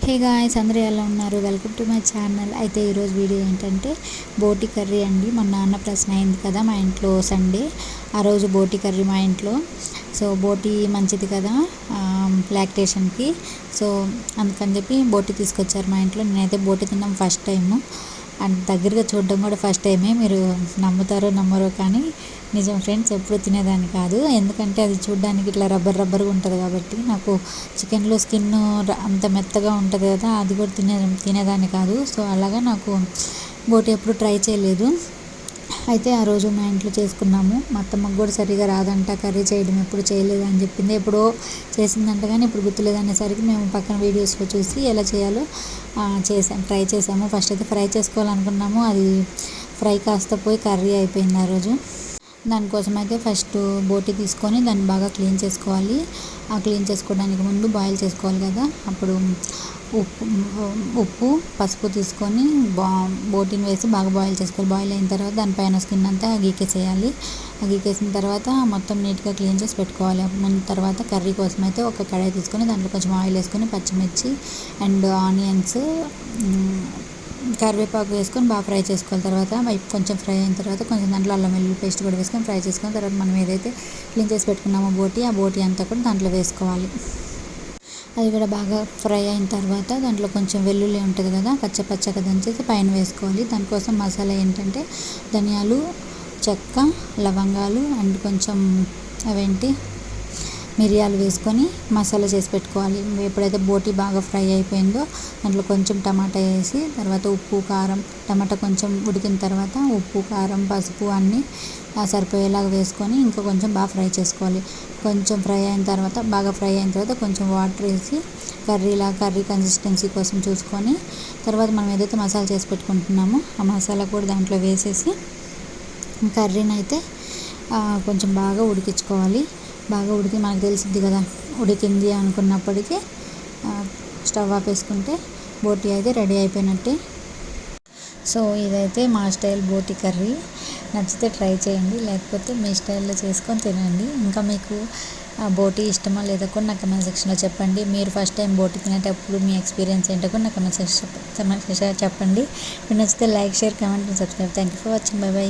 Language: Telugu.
హే గాయ్స్, అందరూ ఎలా ఉన్నారు? Welcome to my channel. అయితే ఈరోజు వీడియో ఏంటంటే బోటి కర్రీ అండి. మా నాన్న ప్రశ్న అయింది కదా మా ఇంట్లో సండే, ఆ రోజు బోటి కర్రీ మా ఇంట్లో. సో బోటి మంచిది కదా లాక్టేషన్కి, సో అందుకని చెప్పి బోటి తీసుకొచ్చారు మా ఇంట్లో. నేనైతే బోటి తిన్నాం ఫస్ట్ టైము, అండ్ దగ్గరగా చూడడం కూడా ఫస్ట్ టైమే. మీరు నమ్ముతారో నమ్మరో కానీ నిజం ఫ్రెండ్స్, ఎప్పుడు తినేదాన్ని కాదు. ఎందుకంటే అది చూడడానికి ఇట్లా రబ్బర్గా ఉంటుంది కాబట్టి. నాకు చికెన్లో స్కిన్ అంత మెత్తగా ఉంటుంది కదా, అది కూడా తినేదాన్ని కాదు. సో అలాగా నాకు బోటి ఎప్పుడు ట్రై చేయలేదు. అయితే ఆ రోజు మా ఇంట్లో చేసుకున్నాము. మా అత్తమ్మకు కూడా సరిగా రాదంట కర్రీ చేయడం, ఎప్పుడు చేయలేదు అని చెప్పింది. ఎప్పుడో చేసిందంట కానీ ఇప్పుడు గుర్తులేదు అనేసరికి మేము పక్కన వీడియోస్లో చూసి ఎలా చేయాలో ట్రై చేసాము. ఫస్ట్ అయితే ఫ్రై చేసుకోవాలనుకున్నాము, అది ఫ్రై కాస్త పోయి కర్రీ అయిపోయింది ఆ రోజు. దానికోసం అయితే ఫస్ట్ బోటి తీసుకొని దాన్ని బాగా క్లీన్ చేసుకోవాలి. ఆ క్లీన్ చేసుకోవడానికి ముందు బాయిల్ చేసుకోవాలి కదా, అప్పుడు ఉప్పు పసుపు తీసుకొని బోటిని వేసి బాగా బాయిల్ చేసుకోవాలి. బాయిల్ అయిన తర్వాత దానిపైన స్కిన్ అంతా గీకేసేయాలి. గీకేసిన తర్వాత మొత్తం నీట్గా క్లీన్ చేసి పెట్టుకోవాలి. ముందు తర్వాత కర్రీ కోసం అయితే ఒక కడాయి తీసుకొని దాంట్లో కొంచెం ఆయిల్ వేసుకొని పచ్చిమిర్చి అండ్ ఆనియన్స్, కరివేపాకు వేసుకొని బాగా ఫ్రై చేసుకోవాలి. తర్వాత కొంచెం ఫ్రై అయిన తర్వాత కొంచెం దాంట్లో అల్లం వెల్లుల్లి పేస్ట్ కూడా వేసుకొని ఫ్రై చేసుకున్న తర్వాత మనం ఏదైతే క్లీన్ చేసి పెట్టుకున్నామో ఆ బోటి అంతా కూడా దాంట్లో వేసుకోవాలి. అది కూడా బాగా ఫ్రై అయిన తర్వాత దాంట్లో కొంచెం వెల్లుల్లి ఉంటుంది కదా, పచ్చగా దంచేసి పైన వేసుకోవాలి. దానికోసం మసాలా ఏంటంటే ధనియాలు, చెక్క, లవంగాలు అండ్ కొంచెం మిరియాలు వేసుకొని మసాలా చేసి పెట్టుకోవాలి. ఎప్పుడైతే బోటి బాగా ఫ్రై అయిపోయిందో దాంట్లో కొంచెం టమాటా వేసి, తర్వాత ఉప్పు కారం, టమాటా కొంచెం ఉడికిన తర్వాత ఉప్పు కారం పసుపు అన్నీ సరిపోయేలాగా వేసుకొని ఇంకా కొంచెం బాగా ఫ్రై చేసుకోవాలి. కొంచెం ఫ్రై అయిన తర్వాత బాగా ఫ్రై అయిన తర్వాత కొంచెం వాటర్ వేసి కర్రీ కన్సిస్టెన్సీ కోసం చూసుకొని, తర్వాత మనం ఏదైతే మసాలా చేసి పెట్టుకుంటున్నామో ఆ మసాలా కూడా దాంట్లో వేసేసి కర్రీని అయితే కొంచెం బాగా ఉడికించుకోవాలి. బాగా మనకు తెలిసిద్ది కదా ఉడికింది అనుకున్నప్పటికీ స్టవ్ ఆపేసుకుంటే బోటి అయితే రెడీ అయిపోయినట్టే. సో ఇదైతే మా స్టైల్ బోటి కర్రీ. నచ్చితే ట్రై చేయండి, లేకపోతే మీ స్టైల్లో చేసుకొని తినండి. ఇంకా మీకు బోటి ఇష్టమా లేదా కూడా నా కమెంట్ సెక్షన్లో చెప్పండి. మీరు ఫస్ట్ టైం బోటి తినేటప్పుడు మీ ఎక్స్పీరియన్స్ ఏంటో కూడా నా కమెంట్ సెక్షన్ చెప్పండి. మీరు నచ్చితే like, share, comment and subscribe. Thank you for watching. By.